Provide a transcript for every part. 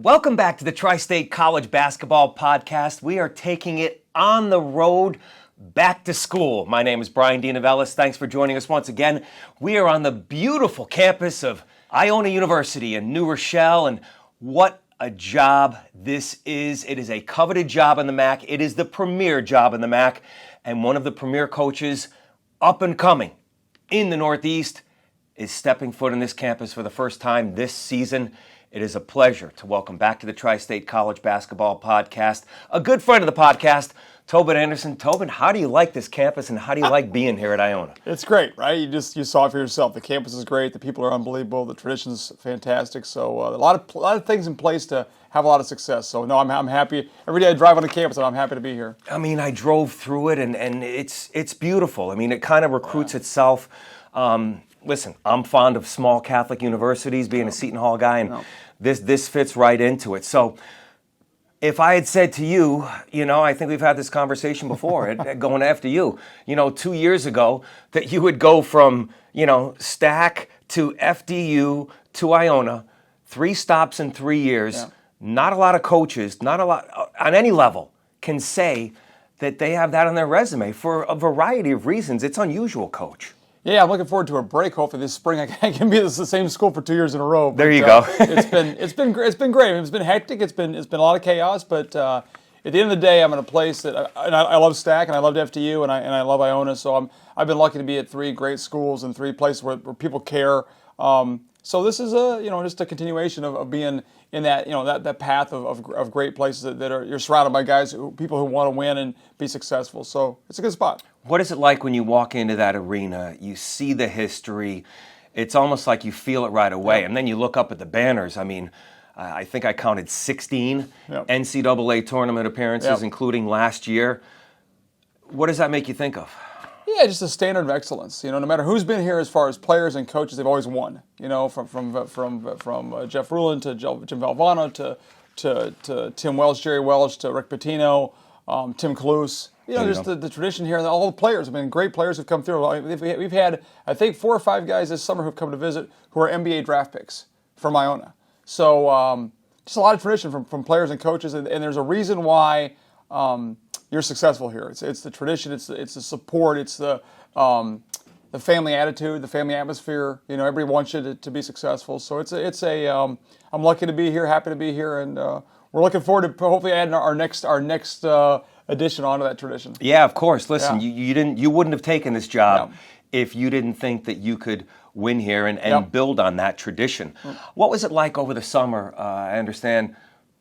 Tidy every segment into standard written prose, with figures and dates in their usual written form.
Welcome back to the Tri-State College Basketball Podcast. We are taking it on the road back to school. My name is Bryan DeNovellis. Thanks for joining us once again. We are on the beautiful campus of Iona University in New Rochelle, and what a job this is. It is a coveted job in the MAC. It is the premier job in the MAC, and one of the premier coaches up and coming in the Northeast is stepping foot in this campus for the first time this season. It is a pleasure to welcome back to the Tri-State College Basketball Podcast a good friend of the podcast, Tobin Anderson. Tobin, how do you like this campus and how do you like being here at Iona? It's great, right? You saw it for yourself. The campus is great. The people are unbelievable. The tradition's fantastic. So a lot of things in place to have a lot of success. So no, I'm happy. Every day I drive on the campus and I'm happy to be here. I mean, I drove through it and it's beautiful. I mean, it kind of recruits itself. Listen, I'm fond of small Catholic universities, being a Seton Hall guy, and this fits right into it. So if I had said to you, I think we've had this conversation before, going after you, 2 years ago, that you would go from, STAC to FDU to Iona, 3 stops in 3 years. Yeah. Not a lot of coaches, not a lot on any level can say that they have that on their resume for a variety of reasons. It's unusual, Coach. Yeah, I'm looking forward to a break. Hopefully this spring I can be at the same school for 2 years in a row. But, there you go. It's been great. It's been hectic. It's been a lot of chaos. But at the end of the day, I'm in a place that I love STAC and I loved FDU and I love Iona. So I've been lucky to be at 3 great schools and 3 places where people care. So this is just a continuation of being in that that path of great places that are you're surrounded by people who want to win and be successful. So it's a good spot. What is it like when you walk into that arena, you see the history, it's almost like you feel it right away, and then you look up at the banners. I mean, I think I counted 16 NCAA Tournament appearances, including last year. What does that make you think of? Yeah, just a standard of excellence. No matter who's been here as far as players and coaches, they've always won. From Jeff Rulin to Jim Valvano to Tim Welch, Jerry Welch to Rick Pitino, Tim Cluse. Just the tradition here, and all the players. I mean, great players have come through. We've had, I think, 4 or 5 guys this summer who've come to visit who are NBA draft picks from Iona. So just a lot of tradition from players and coaches, and there's a reason why you're successful here. It's the tradition, it's the support, it's the family attitude, the family atmosphere. Everybody wants you to be successful. So I'm lucky to be here, happy to be here, and we're looking forward to hopefully adding our next addition onto that tradition. Yeah, of course. Listen, you wouldn't have taken this job if you didn't think that you could win here and build on that tradition. What was it like over the summer? I understand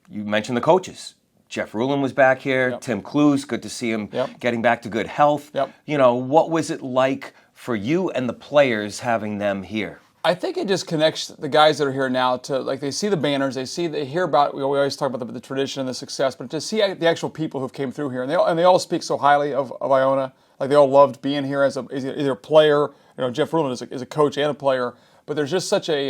you mentioned the coaches. Jeff Rulin was back here. Tim Cluse, good to see him getting back to good health. What was it like for you and the players having them here? I think it just connects the guys that are here now to, like, they see the banners, they hear about, we always talk about the tradition and the success, but to see the actual people who came through here, and they all speak so highly of Iona, like they all loved being here as either a player, Jeff Rulin is a coach and a player, but there's just such a,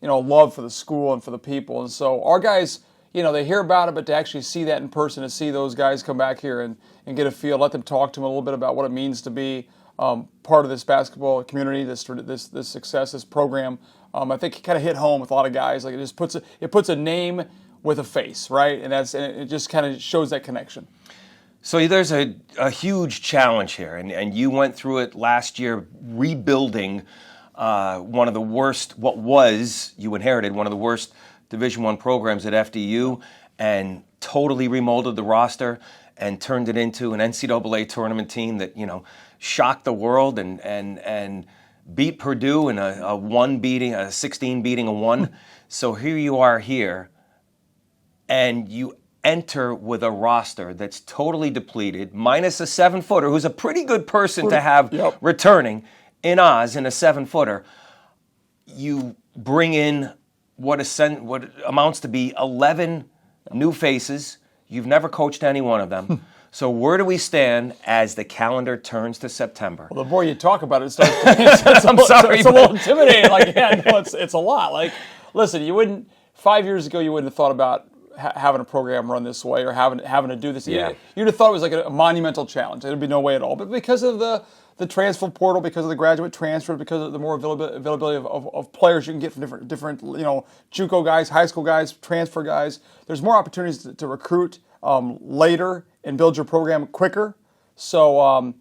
love for the school and for the people, and so our guys, they hear about it, but to actually see that in person, to see those guys come back here and get a feel, let them talk to them a little bit about what it means to be part of this basketball community, this success, this program. I think it kind of hit home with a lot of guys. Like it puts a name with a face, right? And it just kind of shows that connection. So there's a huge challenge here, and you went through it last year, rebuilding one of the worst. You inherited one of the worst Division I programs at FDU, and totally remolded the roster and turned it into an NCAA tournament team that shocked the world and beat Purdue in a 16 beating a 1. So here you are here, and you enter with a roster that's totally depleted, minus a 7-footer who's a pretty good person to have returning in Oz in a 7-footer. You bring in what amounts to be 11 new faces. You've never coached any one of them. So where do we stand as the calendar turns to September? Well, the more you talk about it, it's a little intimidating. Like, it's a lot. Like, listen, 5 years ago, you wouldn't have thought about having a program run this way or having to do this. Yeah. You'd have thought it was like a monumental challenge. There'd be no way at all. But because of the transfer portal, because of the graduate transfer, because of the more availability of players you can get from different JUCO guys, high school guys, transfer guys, there's more opportunities to recruit later and build your program quicker. So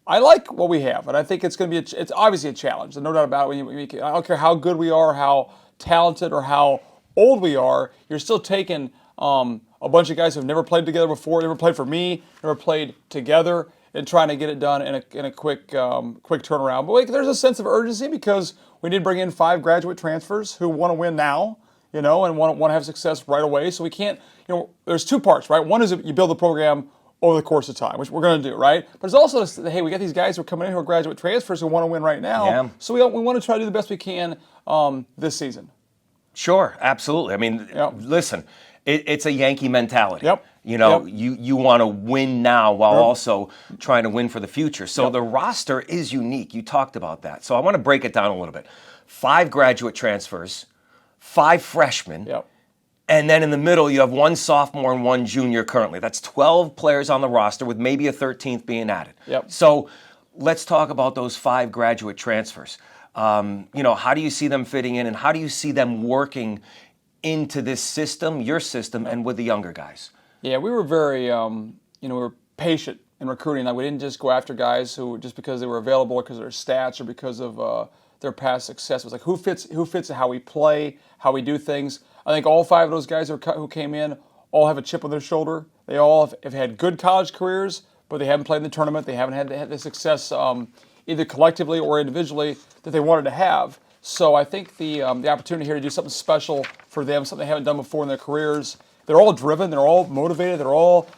I like what we have, and I think it's going to be it's obviously a challenge. There's no doubt about it. I don't care how good we are, how talented, or how old we are. You're still taking a bunch of guys who've never played together before, never played for me, never played together, and trying to get it done in a quick turnaround. But there's a sense of urgency because we did bring in 5 graduate transfers who want to win now, and want to have success right away. So we can't, there's 2 parts, right? One is you build the program over the course of time, which we're going to do, right? But there's also, hey, we got these guys who are coming in who are graduate transfers who want to win right now. Yeah. So we want to try to do the best we can this season. Sure, absolutely. I mean, listen, it's a Yankee mentality. Yep. You want to win now while also trying to win for the future. So the roster is unique. You talked about that. So I want to break it down a little bit. 5 graduate transfers, 5 freshmen. Yep. And then in the middle, you have 1 sophomore and 1 junior currently. That's 12 players on the roster with maybe a 13th being added. Yep. So let's talk about those 5 graduate transfers. How do you see them fitting in, and how do you see them working into this system, your system, and with the younger guys? Yeah, we were very, we were patient in recruiting. Like we didn't just go after guys who just because they were available or because of their stats or because of their past success. It was like who fits how we play, how we do things. I think all 5 of those guys who came in all have a chip on their shoulder. They all have had good college careers, but they haven't played in the tournament. They haven't had the success either collectively or individually that they wanted to have. So I think the opportunity here to do something special for them, something they haven't done before in their careers. They're all driven. They're all motivated. They're all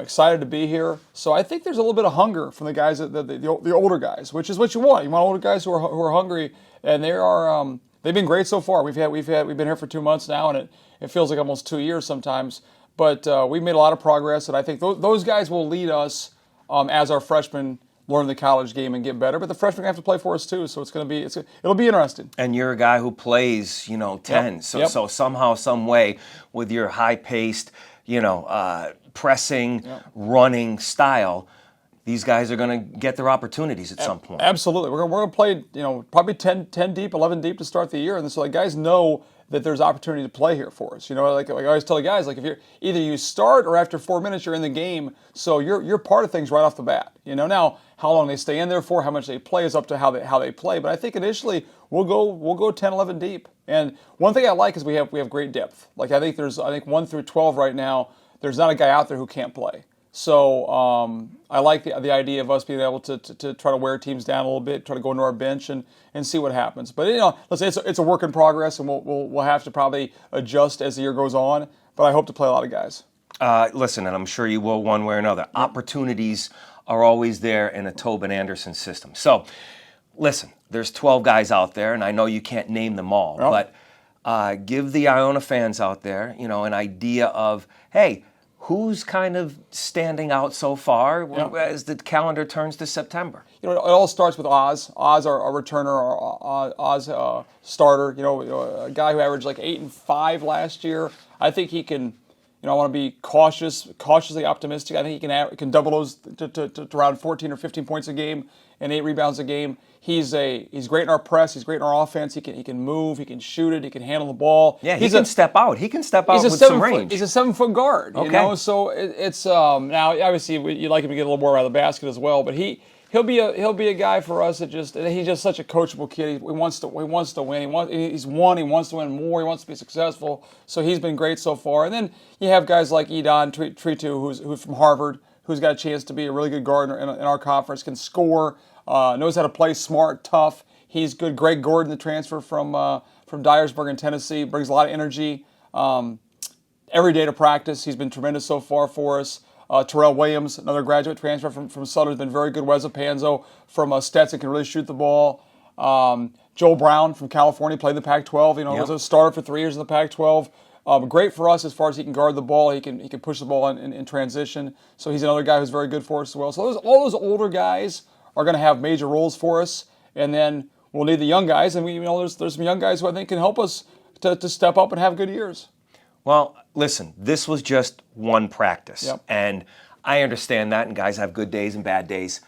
excited to be here. So I think there's a little bit of hunger from the guys, the older guys, which is what you want. You want older guys who are hungry, and they are. They've been great so far. We've been here for 2 months now, and it feels like almost 2 years sometimes. But we've made a lot of progress, and I think those guys will lead us as our freshmen learn the college game and get better. But the freshmen have to play for us too, so it'll be interesting. And you're a guy who plays 10, so somehow, some way, with your high-paced, pressing, running style, these guys are going to get their opportunities at some point. Absolutely. We're going to play, probably 10 deep, 11 deep to start the year. And so guys know that there's opportunity to play here for us. Like I always tell the guys, like if you're either you start or after 4 minutes you're in the game, so you're part of things right off the bat. Now how long they stay in there for, how much they play is up to how they play. But I think initially we'll go 10, 11 deep. And one thing I like is we have great depth. Like I think 1 through 12 right now, there's not a guy out there who can't play. So I like the idea of us being able to try to wear teams down a little bit, try to go into our bench and see what happens. But let's say it's a work in progress, and we'll have to probably adjust as the year goes on. But I hope to play a lot of guys. Listen, and I'm sure you will one way or another. Opportunities are always there in a Tobin Anderson system. So listen, there's 12 guys out there, and I know you can't name them all, but give the Iona fans out there, an idea of, hey, who's kind of standing out so far as the calendar turns to September? It all starts with Oz. Oz, our returner, our Oz starter. A guy who averaged like 8 and 5 last year. I think he can. I want to be cautiously optimistic. I think he can double those to around 14 or 15 points a game and 8 rebounds a game. He's great in our press. He's great in our offense. He can move. He can shoot it. He can handle the ball. Yeah, he can step out. He can step out with some range. He's a 7-foot guard. Okay. So it's now obviously you'd like him to get a little more out of the basket as well. But he'll be a guy for us that he's just such a coachable kid. He wants to win. He wants to win more. He wants to be successful. So he's been great so far. And then you have guys like Iona who's from Harvard, who's got a chance to be a really good guard in our conference, can score. Knows how to play smart, tough. He's good. Greg Gordon, the transfer from Dyersburg in Tennessee, brings a lot of energy. Every day to practice, he's been tremendous so far for us. Terrell Williams, another graduate transfer from Southern, has been very good. Weza Panzo from Stetson can really shoot the ball. Joel Brown from California played in the Pac-12. Was a starter for 3 years in the Pac-12. Great for us as far as he can guard the ball. He can push the ball in transition. So he's another guy who's very good for us as well. So all those older guys are going to have major roles for us, and then we'll need the young guys. And there's some young guys who I think can help us to step up and have good years. Well, listen, this was just one practice. Yep. And I understand that, and guys have good days and bad days.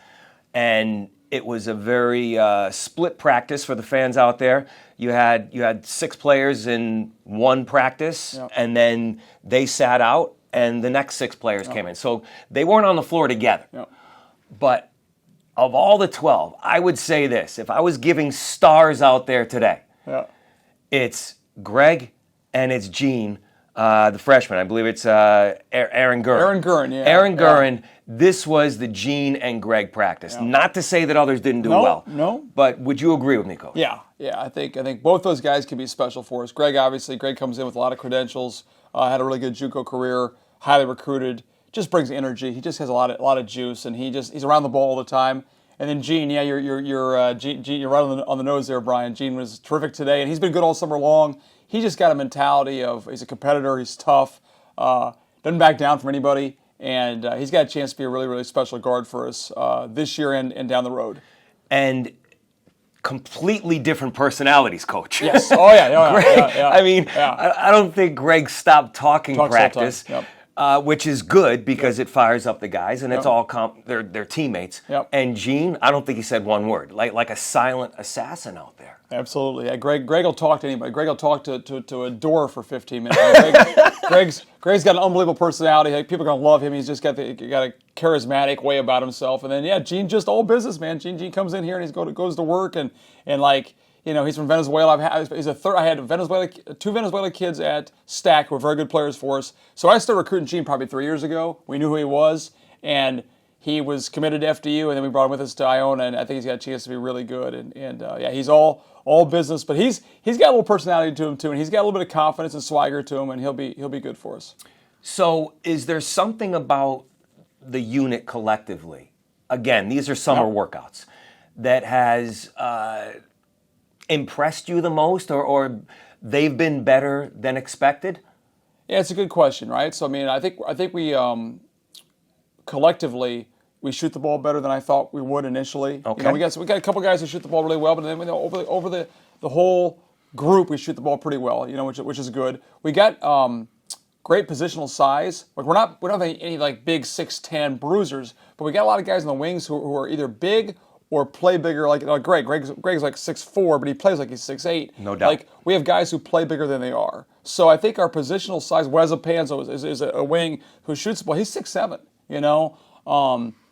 And it was a very split practice for the fans out there. You had 6 players in one practice, Yep. and then they sat out, and the next 6 players came in. So they weren't on the floor together. Yep. But of all the 12, I would say this. If I was giving stars out there today, Yeah. it's Greg and it's Gene, the freshman. I believe it's Aaron Gurin. Aaron Gurin, yeah. Aaron Gurin. This was the Gene and Greg practice. Yeah. Not to say that others didn't do well. No. But would you agree with me, Coach? Yeah. I think both those guys can be special for us. Greg comes in with a lot of credentials. Had a really good JUCO career. Highly recruited. Just brings energy. He just has a lot of juice, and he's around the ball all the time. And then Gene, yeah, Gene, you're right on the nose there, Brian. Gene was terrific today, and he's been good all summer long. He just got a mentality of he's a competitor. He's tough. Doesn't back down from anybody. And he's got a chance to be a really, really special guard for us this year and down the road. And completely different personalities, Coach. Yes. Oh, yeah. Greg, Yeah. I mean, Yeah. I don't think Greg stopped talking Talks all the time. practice, Yep. which is good because it fires up the guys, and it's Yep. all they're teammates. Yep. And Gene, I don't think he said one word, like a silent assassin out there. Absolutely. Yeah, Greg will talk to anybody. Greg will talk to a door for 15 minutes. Greg's got an unbelievable personality. Like, people are going to love him. He's just got a charismatic way about himself. And then, yeah, Gene, just all business, man. Gene comes in here and he goes to work and like, you know, he's from Venezuela. I had 2 Venezuelan kids at STAC who were very good players for us. So I started recruiting Gene probably 3 years ago. We knew who he was, and he was committed to FDU, and then we brought him with us to Iona, and I think he's got a chance to be really good. And yeah, he's all business, but he's got a little personality to him too, and he's got a little bit of confidence and swagger to him, and he'll be good for us. So is there something about the unit collectively, again, these are summer workouts, that has impressed you the most, or they've been better than expected? Yeah, it's a good question, right? So I mean, I think we collectively we shoot the ball better than I thought we would initially. Okay. You know, we got a couple guys who shoot the ball really well, but then over the whole group we shoot the ball pretty well. You know, which is good. We got great positional size. Like we don't have any like big 6'10" bruisers, but we got a lot of guys in the wings who are either big or play bigger, like Greg. Greg's like 6'4", but he plays like he's 6'8". No doubt. Like, we have guys who play bigger than they are. So I think our positional size, Weza Panzo is a wing who shoots the ball. He's 6'7", you know.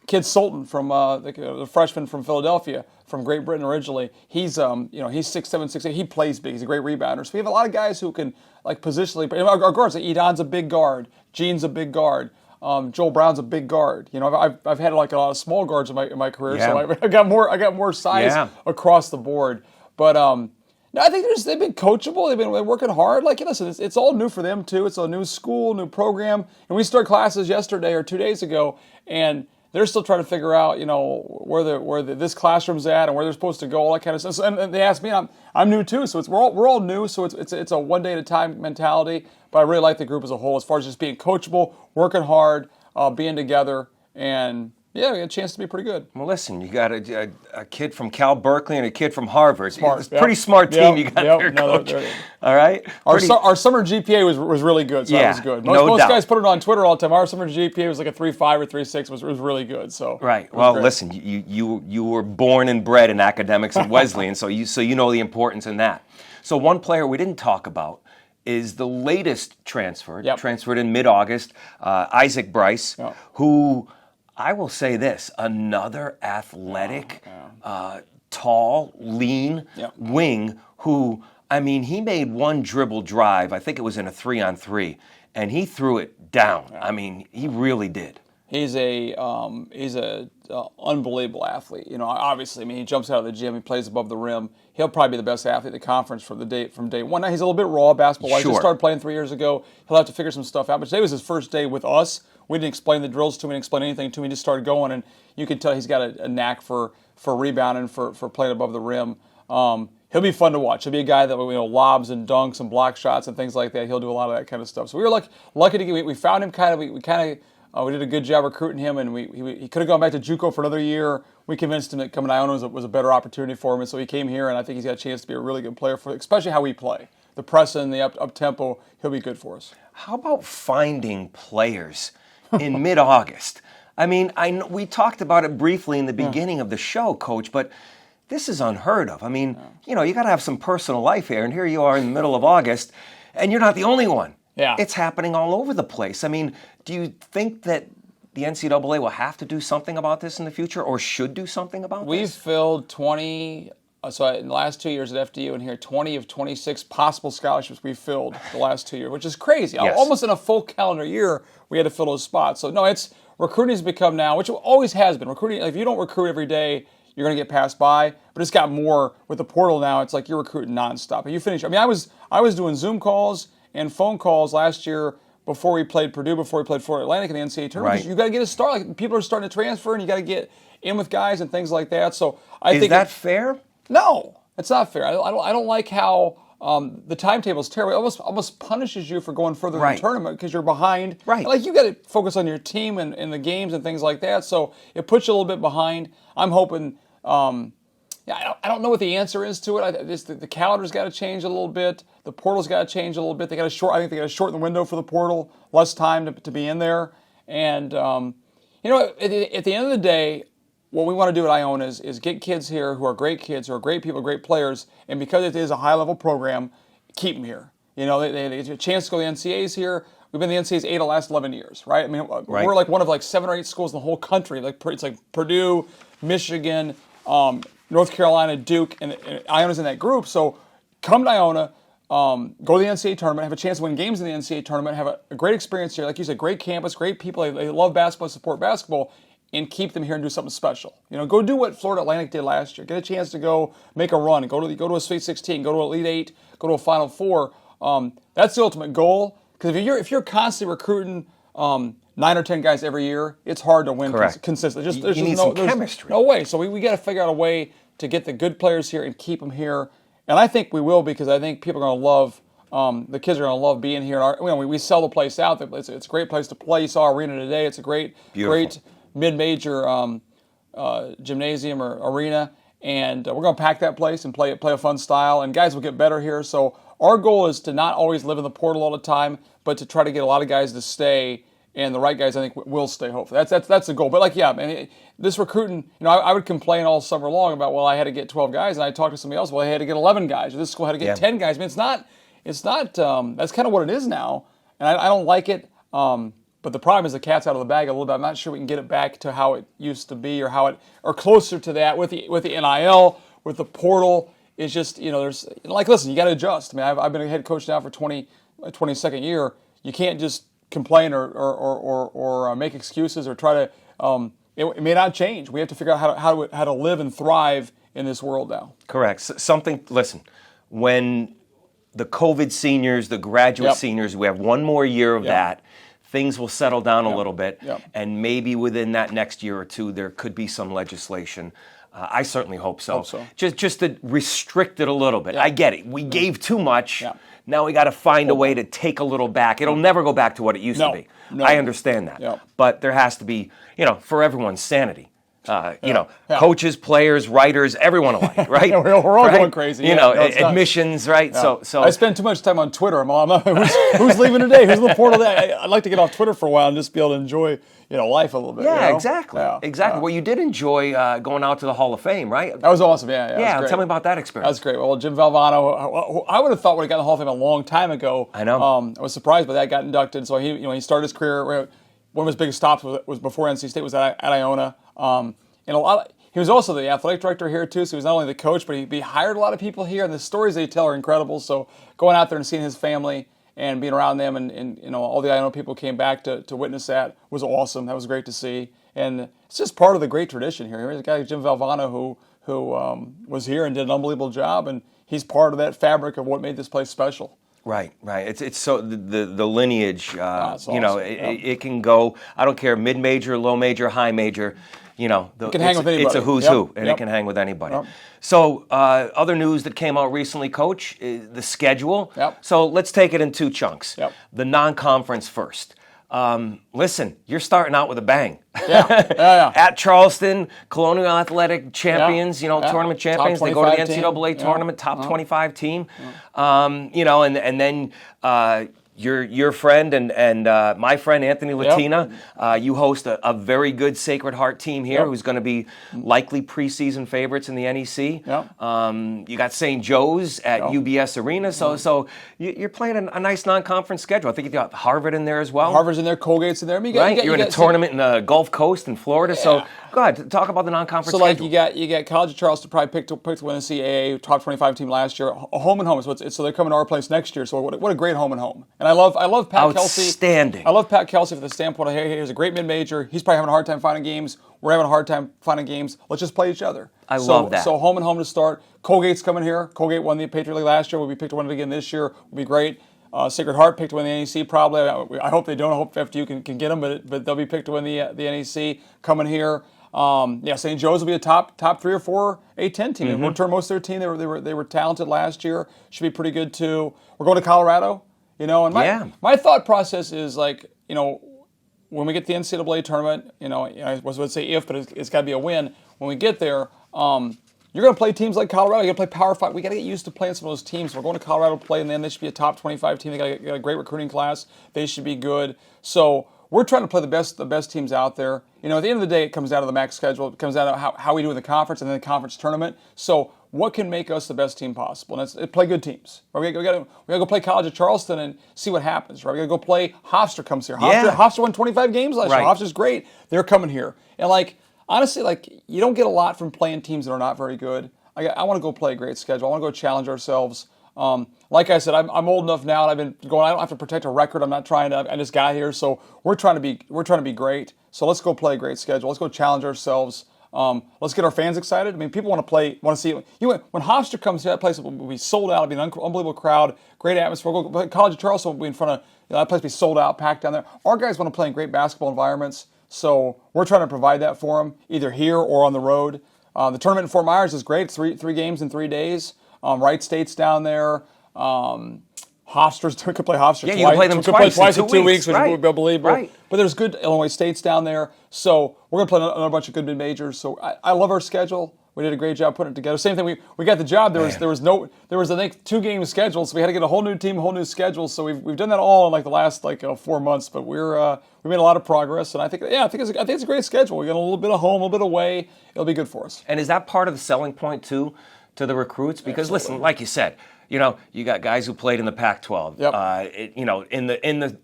Kid Sultan from the freshman from Philadelphia, from Great Britain originally. He's he's 6'7", 6'8". He plays big. He's a great rebounder. So we have a lot of guys who can like positionally. Our guards, like Edon's a big guard. Gene's a big guard. Joel Brown's a big guard. You know, I've had like a lot of small guards in my career, Yeah. so I got more size across the board. But no, I think they've been coachable. They've been working hard. Like, listen, it's all new for them too. It's a new school, new program, and we started classes yesterday or 2 days ago, and they're still trying to figure out, you know, where this classroom's at and where they're supposed to go, all that kind of stuff. And they asked me, I'm new too, so we're all new. So it's a one day at a time mentality. But I really like the group as a whole, as far as just being coachable, working hard, being together, and yeah, we got a chance to be pretty good. Well, listen, you got a kid from Cal Berkeley and a kid from Harvard. Smart, It's a pretty smart team you got there, no, Coach. All right? Our summer GPA was really good, so that was good. Most guys put it on Twitter all the time. Our summer GPA was like a 3.5 or 3.6. Was really good. So right. Well, listen, you were born and bred in academics at Wesleyan, so you know the importance in that. So one player we didn't talk about is the latest transfer, transferred in mid-August, Isaac Bryce, who, I will say this, another athletic, tall, lean wing who, I mean, he made one dribble drive. I think it was in a 3-on-3, and he threw it down. I mean, he really did. He's a unbelievable athlete. You know, obviously, I mean, he jumps out of the gym, he plays above the rim. He'll probably be the best athlete in the conference from day one. Now, he's a little bit raw basketball-wise. He just started playing 3 years ago. He'll have to figure some stuff out. But today was his first day with us. We didn't explain the drills to him. We didn't explain anything to him. He just started going, and you can tell he's got a knack for rebounding, for playing above the rim. He'll be fun to watch. He'll be a guy that, you know, lobs and dunks and block shots and things like that. He'll do a lot of that kind of stuff. So we were lucky to get. We found him we did a good job recruiting him, and he could have gone back to JUCO for another year. We convinced him that coming to Iona was a better opportunity for him, and so he came here, and I think he's got a chance to be a really good player, especially how we play. the press and the up tempo, he'll be good for us. How about finding players in mid-August? I mean, we talked about it briefly in the beginning of the show, Coach, but this is unheard of. I mean, you got to have some personal life here, and here you are in the middle of August, and you're not the only one. Yeah. It's happening all over the place. I mean, do you think that the NCAA will have to do something about this in the future, or should do something about We've this? filled 20, so in the last 2 years at FDU, and here 20 of 26 possible scholarships we've filled the last 2 years, which is crazy. Yes. Almost in a full calendar year, we had to fill those spots. So no, recruiting has become now, which always has been. Recruiting, if you don't recruit every day, you're going to get passed by. But it's got more with the portal now. It's like you're recruiting nonstop. And you finish. I mean, I was doing Zoom calls and phone calls last year before we played Purdue, before we played Florida Atlantic in the NCAA tournament. Right. You got to get a start. Like, people are starting to transfer, and you got to get in with guys and things like that. So I think is that fair? No, it's not fair. I don't like how the timetable is terrible. It almost punishes you for going further in the tournament because you're behind. Right. Like, you got to focus on your team and the games and things like that. So it puts you a little bit behind. I'm hoping. I don't know what the answer is to it. The calendar's got to change a little bit. The portal's got to change a little bit. I think they got to shorten the window for the portal, less time to be in there. And at the end of the day, what we want to do at Iona is get kids here who are great kids, who are great people, great players, and because it is a high-level program, keep them here. They get a chance to go to the NCAAs here. We've been in the NCAAs 8 of the last 11 years, right? I mean, we're like one of 7 or 8 schools in the whole country. It's like Purdue, Michigan, North Carolina, Duke, and Iona's in that group. So come to Iona, go to the NCAA tournament, have a chance to win games in the NCAA tournament, have a great experience here. Like you said, great campus, great people. They love basketball, support basketball, and keep them here and do something special. Go do what Florida Atlantic did last year. Get a chance to go make a run, go to a Sweet 16, go to an Elite 8, go to a Final Four. That's the ultimate goal. Because if you're constantly recruiting 9 or 10 guys every year, it's hard to win consistently. You need some chemistry. No way. So we got to figure out a way to get the good players here and keep them here. And I think we will, because I think people are going to love, the kids are going to love being here. We sell the place out. It's a great place to play. You saw Arena today. It's a great mid-major gymnasium or arena. And we're going to pack that place and play a fun style. And guys will get better here. So our goal is to not always live in the portal all the time, but to try to get a lot of guys to stay. And the right guys, I think, will stay, hopefully. That's the goal. But, this recruiting, I would complain all summer long about, I had to get 12 guys. And I talked to somebody else, I had to get 11 guys. Or this school had to get 10 guys. I mean, it's not. That's kind of what it is now. And I don't like it. But the problem is the cat's out of the bag a little bit. I'm not sure we can get it back to how it used to be, or closer to that with the NIL, with the portal. It's just, there's, listen, you got to adjust. I mean, I've been a head coach now for 22nd year. You can't just complain or make excuses or try to. It may not change. We have to figure out how to live and thrive in this world now. Correct. Listen, when the COVID seniors, the graduate seniors, we have one more year of that. Things will settle down a little bit, and maybe within that next year or two, there could be some legislation. I certainly hope so. Just to restrict it a little bit. I get it. We gave too much. Now we got to find a way to take a little back. It'll never go back to what it used to be. I understand that. But there has to be, for everyone's sanity. Coaches, players, writers, everyone alike, right? We're all going crazy. Admissions, right? Yeah. So I spend too much time on Twitter. Who's leaving today? Who's in the portal today? I'd like to get off Twitter for a while and just be able to enjoy, life a little bit. Yeah, exactly. Well, you did enjoy going out to the Hall of Fame, right? That was awesome. Yeah. Tell me about that experience. That was great. Well, Jim Valvano, who I would have thought would have gotten the Hall of Fame a long time ago. I know. I was surprised by that. Got inducted. So he started his career. One of his biggest stops was before NC State, was at Iona. He was also the athletic director here too, so he was not only the coach, but he hired a lot of people here, and the stories they tell are incredible. So going out there and seeing his family and being around them, and all the Iona people came back to witness that was awesome. That was great to see, and it's just part of the great tradition here. Here's a guy like Jim Valvano who was here and did an unbelievable job, and he's part of that fabric of what made this place special. Right. It's so the lineage. Awesome. It can go. I don't care, mid-major, low major, high major. It can hang with anybody. It's a who's who, and it can hang with anybody. So, other news that came out recently, Coach, is the schedule. So let's take it in two chunks. The non-conference first. listen, you're starting out with a bang. Yeah. At Charleston, Colonial Athletic champions, tournament champions. They go to the NCAA tournament, top 25 team. And then your friend and my friend Anthony Latina, you host a very good Sacred Heart team here who's going to be likely preseason favorites in the NEC. You got St. Joe's at UBS Arena, so you're playing a nice non-conference schedule. I think you got Harvard in there as well. Harvard's in there, Colgate's in there. I mean, you're in a tournament in the Gulf Coast in Florida, so go ahead, talk about the non-conference schedule. You got College of Charleston probably picked to win the NCAA top 25 team last year, a home and home. So they're coming to our place next year. So what a great home and home. And I love Pat Kelsey. Outstanding. I love Pat Kelsey from the standpoint of, hey, here's a great mid-major. He's probably having a hard time finding games. We're having a hard time finding games. Let's just play each other. I love that. So home and home to start. Colgate's coming here. Colgate won the Patriot League last year. We'll be picked to win it again this year. Will be great. Sacred Heart picked to win the NEC probably. I hope they don't. I hope FDU can get them, but they'll be picked to win the NEC coming here. St. Joe's will be a top 3 or 4 A-10 team. We'll return most of their team. They were talented last year. Should be pretty good too. We're going to Colorado. And my thought process is like, when we get the NCAA tournament, I was going to say if, but it's got to be a win. When we get there, you're going to play teams like Colorado. You're going to play Power 5. We got to get used to playing some of those teams. We're going to Colorado to play, and then they should be a top 25 team. They got a great recruiting class. They should be good. So we're trying to play the best teams out there. At the end of the day, it comes down to the MAC schedule. It comes down to how we do in the conference and then the conference tournament. So what can make us the best team possible? And it's play good teams. Right? We got to go play College of Charleston and see what happens. Right? We got to go play. Hofstra comes here. Hofstra won 25 games last year. Hofstra's great. They're coming here. And honestly, you don't get a lot from playing teams that are not very good. I want to go play a great schedule. I want to go challenge ourselves. Like I said, I'm old enough now, and I've been going. I don't have to protect a record. I'm not trying to. I just got here, so we're trying to be great. So let's go play a great schedule. Let's go challenge ourselves. Let's get our fans excited. I mean, people want to see. When Hofstra comes here, that place will be sold out. It'll be an unbelievable crowd, great atmosphere. We'll go, College of Charleston will be in front of that place. Will be sold out, packed down there. Our guys want to play in great basketball environments, so we're trying to provide that for them, either here or on the road. The tournament in Fort Myers is great. It's three games in 3 days. Wright State's down there. Hofstra's, we could play Hofstra twice. You can play them twice in 2 weeks, which right. would be unbelievable. Right. But there's good Illinois State's down there. So we're going to play another bunch of good mid-majors. So I love our schedule. We did a great job putting it together. Same thing, we got the job. There was I think 2 games scheduled, so we had to get a whole new team, a whole new schedule. So we've done that all in the last 4 months. But we made a lot of progress, and I think it's a great schedule. We got a little bit of home, a little bit away. It'll be good for us. And is that part of the selling point too to the recruits? Because listen, like you said, you got guys who played in the Pac-12. Yep.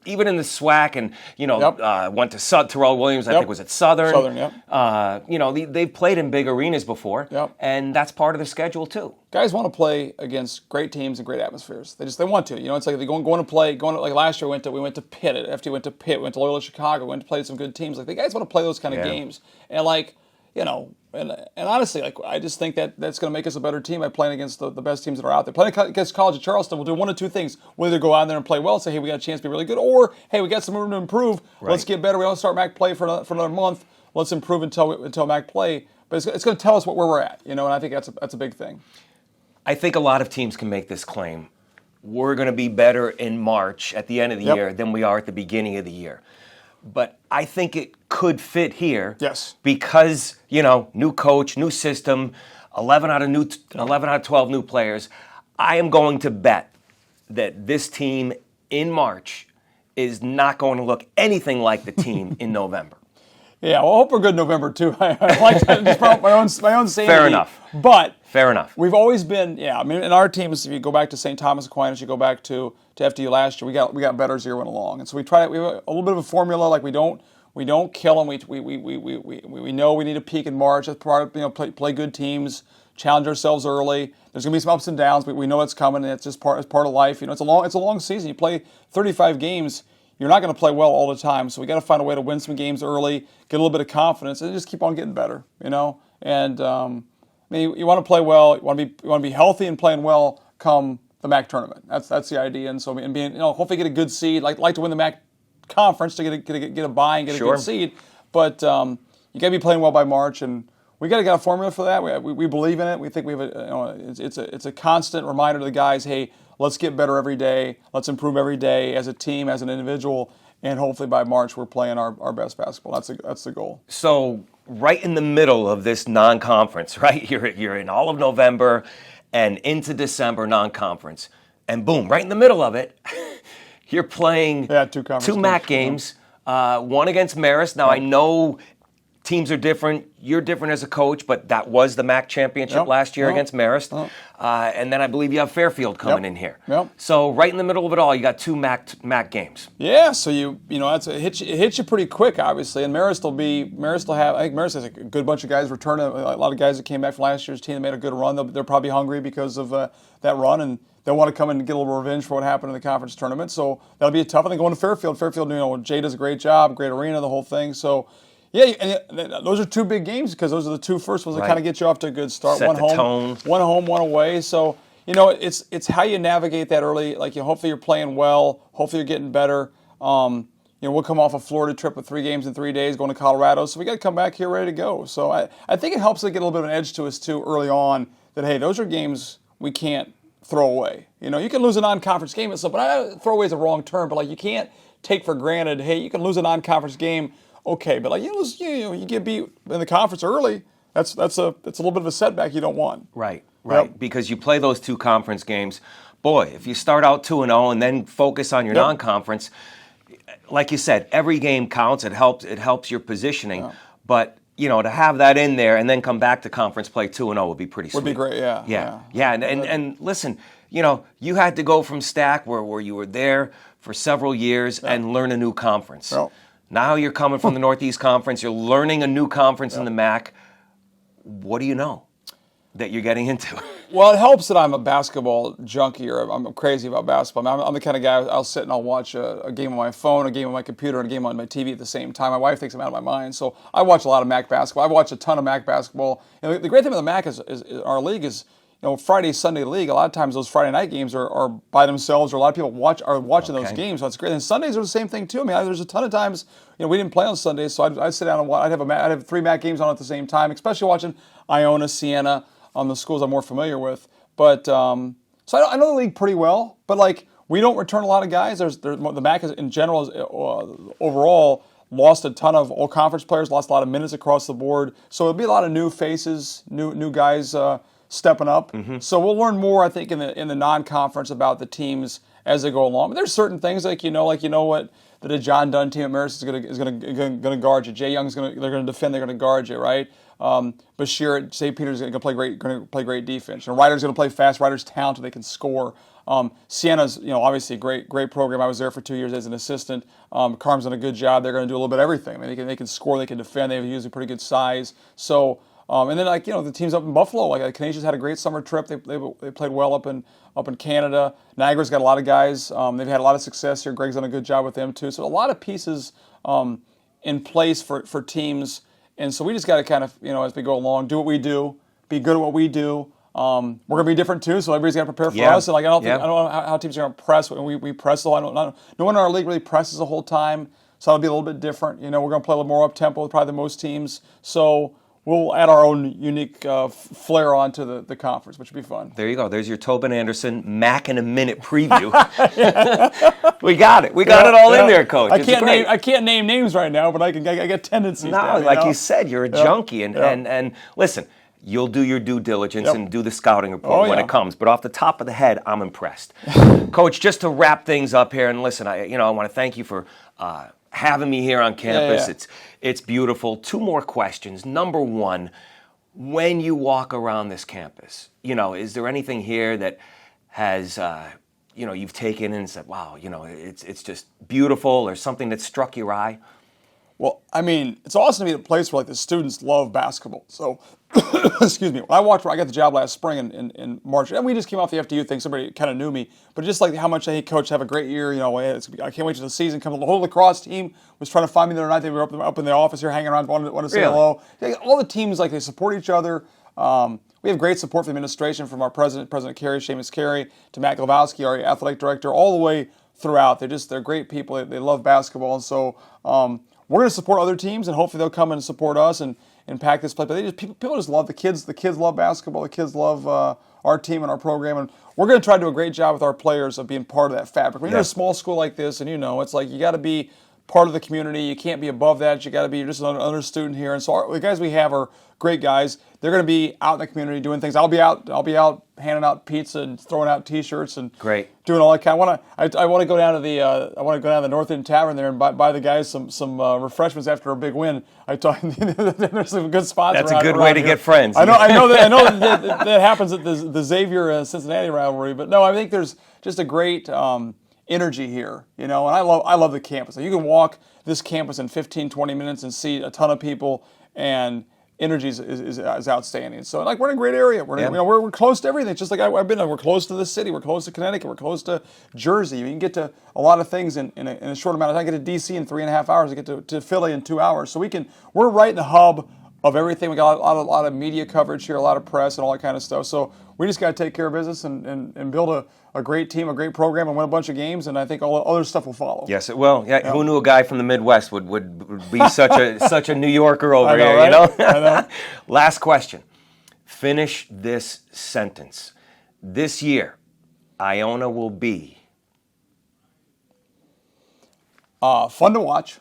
Even in the SWAC, and went to Terrell Williams. I think was at Southern. Southern, yep. They've played in big arenas before. Yep. And that's part of the schedule too. Guys want to play against great teams and great atmospheres. They want to. It's like they're going to play. Like last year, we went to Pitt. FD went to Pitt. We went to Loyola Chicago. We went to play some good teams. The guys want to play those kind of games. And and honestly, I just think that's going to make us a better team by playing against the best teams that are out there. Playing against College of Charleston, we'll do one of 2 things. We'll either go out there and play well and say, hey, we got a chance to be really good, or, hey, we got some room to improve. Right. Let's get better. We don't start MAC play for another month. Let's improve until MAC play. But it's going to tell us where we're at, and I think that's a big thing. I think a lot of teams can make this claim. We're going to be better in March at the end of the year than we are at the beginning of the year. But I think it could fit here. Yes. Because, new coach, new system, 11 out of 12 new players. I am going to bet that this team in March is not going to look anything like the team in November. Yeah, well, I hope we're good in November, too. I like to just promote my own sanity. Fair enough. But fair enough. We've always been, in our teams, if you go back to St. Thomas Aquinas, you go back to FDU last year, we got better as the year went along. And so we have a little bit of a formula, we don't kill them. We know we need to peak in March. That's part of, play good teams, challenge ourselves early. There's going to be some ups and downs, but we know it's coming, and it's just part of life. It's a long season. You play 35 games. You're not going to play well all the time, so we got to find a way to win some games early, get a little bit of confidence, and just keep on getting better. And you want to play well, you want to be healthy and playing well come the MAC tournament. That's the idea. And so being hopefully get a good seed, like to win the MAC conference to get a bye and get a good seed. But you got to be playing well by March, and we got to get a formula for that. We believe in it. We think we have it's a constant reminder to the guys, hey, let's get better every day. Let's improve every day as a team, as an individual. and hopefully by March we're playing our best basketball. That's the goal. So right in the middle of this non-conference, right? You're in all of November and into December non-conference, and boom, right in the middle of it, you're playing two MAC games. One against Marist. Now, I know teams are different. You're different as a coach, but that was the MAC championship last year against Marist. And then I believe you have Fairfield coming in here. So right in the middle of it all, you got two MAC games. Yeah, so it hits you pretty quick, obviously. And Marist will have, I think Marist has a good bunch of guys returning. A lot of guys that came back from last year's team that made a good run. They're probably hungry because of that run, and they'll want to come in and get a little revenge for what happened in the conference tournament. So that'll be a tough one. Going to Fairfield. Fairfield, Jay does a great job, great arena, the whole thing. So, yeah, and those are two big games because those are the two first ones that kind of get you off to a good start. Set one the home, tone. one home, one away. So, it's how you navigate that early. Like, hopefully you're playing well. Hopefully you're getting better. We'll come off a Florida trip with 3 games in 3 days, going to Colorado. So we got to come back here ready to go. So I think it helps to get a little bit of an edge to us too early on. That hey, those are games we can't throw away. You can lose a non-conference game and stuff, but throw away is the wrong term. But you can't take for granted. Hey, you can lose a non-conference game. Okay, but you get beat in the conference early. That's a little bit of a setback you don't want. Right. Because you play those 2 conference games. Boy, if you start out 2-0 and then focus on your non-conference, like you said, every game counts. It helps your positioning. But to have that in there and then come back to conference play 2-0 would be pretty sweet. Would be great. Yeah. And listen, you had to go from STAC where you were there for several years and learn a new conference. Now you're coming from the Northeast Conference. You're learning a new conference in the MAC. What do you know that you're getting into? Well, it helps that I'm a basketball junkie, or I'm crazy about basketball. I'm the kind of guy, I'll sit and I'll watch a game on my phone, a game on my computer, and a game on my TV at the same time. My wife thinks I'm out of my mind. So I watch a lot of MAC basketball. I've watched a ton of MAC basketball. The great thing about the MAC is our league is, Friday, Sunday league, a lot of times those Friday night games are by themselves, or a lot of people are watching those games, so it's great. And Sundays are the same thing too. I mean, there's a ton of times, we didn't play on Sundays, so I'd sit down and watch. I'd have 3 MAC games on at the same time, especially watching Iona, Siena, the schools I'm more familiar with. But so I know the league pretty well, but we don't return a lot of guys. The MAC in general is overall lost a ton of all conference players, lost a lot of minutes across the board. So it'll be a lot of new faces, new guys stepping up. So we'll learn more, I think, in the non-conference about the teams as they go along. But there's certain things that a John Dunn team at Marist is going to guard you. Jay Young's they're going to defend. They're going to guard you, right? Bashir at St. Peter's is going to play great defense. Ryder's going to play fast. Ryder's talented. They can score. Siena's obviously a great program. I was there for 2 years as an assistant. Carm's done a good job. They're going to do a little bit of everything. I mean, they can score. They can defend. They have usually pretty good size. So. And then the teams up in Buffalo, the Canadians had a great summer trip. They played well up in Canada. Niagara's got a lot of guys. They've had a lot of success here. Greg's done a good job with them too. So a lot of pieces in place for teams. And so we just got to kind of as we go along, do what we do, be good at what we do. We're gonna be different too, so everybody's got to prepare for us. And I don't know how teams are gonna press. We press a lot. No one in our league really presses the whole time, so it'll be a little bit different. We're gonna play a little more up tempo, probably than most teams. So. We'll add our own unique flair onto the conference, which would be fun. There you go. There's your Tobin Anderson MAC in a minute preview. We got it. We got it all in there, Coach. I can't name names right now, but I get tendencies. No, you said, you're a junkie, and listen. You'll do your due diligence and do the scouting report when it comes. But off the top of the head, I'm impressed. Coach, just to wrap things up here, and listen, I want to thank you for having me here on campus. It's beautiful. 2 more questions. Number 1, when you walk around this campus, is there anything here that has, you've taken in and said, wow, it's just beautiful, or something that struck your eye? Well, I mean, it's awesome to be at a place where the students love basketball. So, excuse me, when I got the job last spring in March, and we just came off the FDU thing, somebody kind of knew me, but just how much I hate Coach, have a great year, I can't wait till the season comes. The whole lacrosse team was trying to find me the other night. They were up in the office here hanging around, wanted to say hello. All the teams, they support each other. We have great support from the administration, from our President Carey, Seamus Carey, to Matt Glavowski, our athletic director, all the way throughout. They're great people. They love basketball, and so we're going to support other teams, and hopefully they'll come and support us and pack this place. But people just love the kids. The kids love basketball. The kids love our team and our program, and we're going to try to do a great job with our players of being part of that fabric. When you're in a small school like this, and it's you got to be part of the community. You can't be above that. You got to be just another student here. And so the guys we have are great guys. They're going to be out in the community doing things. I'll be out handing out pizza and throwing out T-shirts and doing all that kind. I want to go down to the North End Tavern there and buy the guys some refreshments after a big win. There's some good spots. That's a good way to get friends. I know that happens at the Xavier Cincinnati rivalry, but no, I think there's just a great energy here, and I love the campus. You can walk this campus in 15-20 minutes and see a ton of people, and energy is outstanding. So we're in a great area. We're close to everything. Just like I've been. We're close to the city. We're close to Connecticut. We're close to Jersey. You can get to a lot of things in a short amount of time. I get to DC in 3.5 hours. I get to Philly in 2 hours. So we're right in the hub of everything. We got a lot of media coverage here, a lot of press and all that kind of stuff. So we just got to take care of business and build a great team, a great program, and win a bunch of games, and I think all other stuff will follow. Yes, it will. Yeah. Who knew a guy from the Midwest would be such a New Yorker over here, right? I know. Last question. Finish this sentence. This year, Iona will be fun to watch.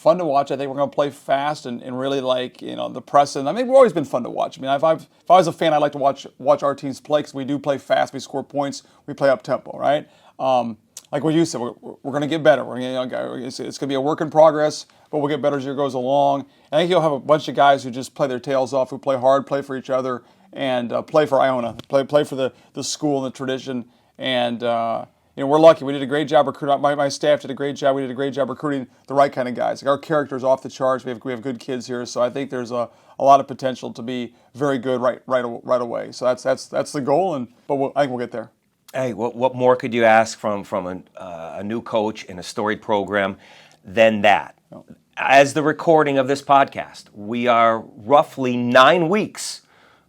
I think we're going to play fast and really the press. And we've always been fun to watch. If I was a fan, I'd like to watch our teams play because we do play fast. We score points. We play up tempo, right? Like what you said, we're going to get better. It's going to be a work in progress, but we'll get better as the year goes along. And I think you'll have a bunch of guys who just play their tails off, who play hard, play for each other, and play for Iona, play for the school and the tradition. And we're lucky. We did a great job recruiting. My staff did a great job. We did a great job recruiting the right kind of guys. Our character's off the charts. We have good kids here, so I think there's a lot of potential to be very good right away. So that's the goal, I think we'll get there. Hey, what more could you ask from a new coach in a storied program than that? No. As the recording of this podcast, we are roughly 9 weeks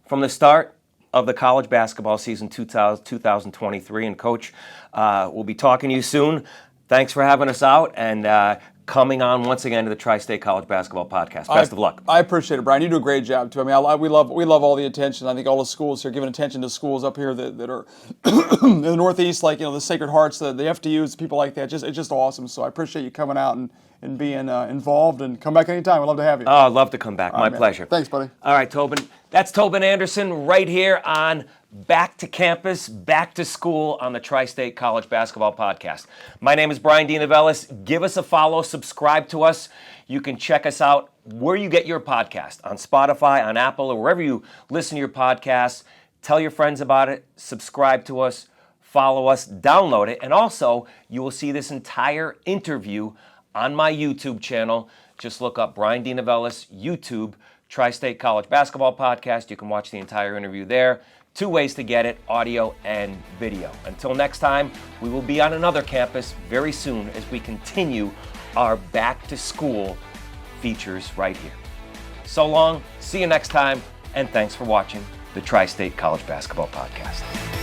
from the start of the college basketball season 2023. And Coach, we'll be talking to you soon. Thanks for having us out and coming on once again to the Tri-State College Basketball Podcast. Best of luck. I appreciate it, Brian. You do a great job, too. We love all the attention. I think all the schools here, giving attention to schools up here that are in the Northeast, the Sacred Hearts, the FDUs, people like that. It's just awesome. So I appreciate you coming out and being involved, and come back anytime. I'd love to have you. Oh, I'd love to come back. My pleasure. Thanks, buddy. All right, Tobin. That's Tobin Anderson right here on Back to Campus, Back to School on the Tri-State College Basketball Podcast. My name is Bryan DeNovellis. Give us a follow, subscribe to us. You can check us out where you get your podcast, on Spotify, on Apple, or wherever you listen to your podcasts. Tell your friends about it, subscribe to us, follow us, download it, and also you will see this entire interview on my YouTube channel. Just look up Bryan DeNovellis, YouTube, Tri-State College Basketball Podcast. You can watch the entire interview there. 2 ways to get it, audio and video. Until next time, we will be on another campus very soon as we continue our back to school features right here. So long, see you next time, and thanks for watching the Tri-State College Basketball Podcast.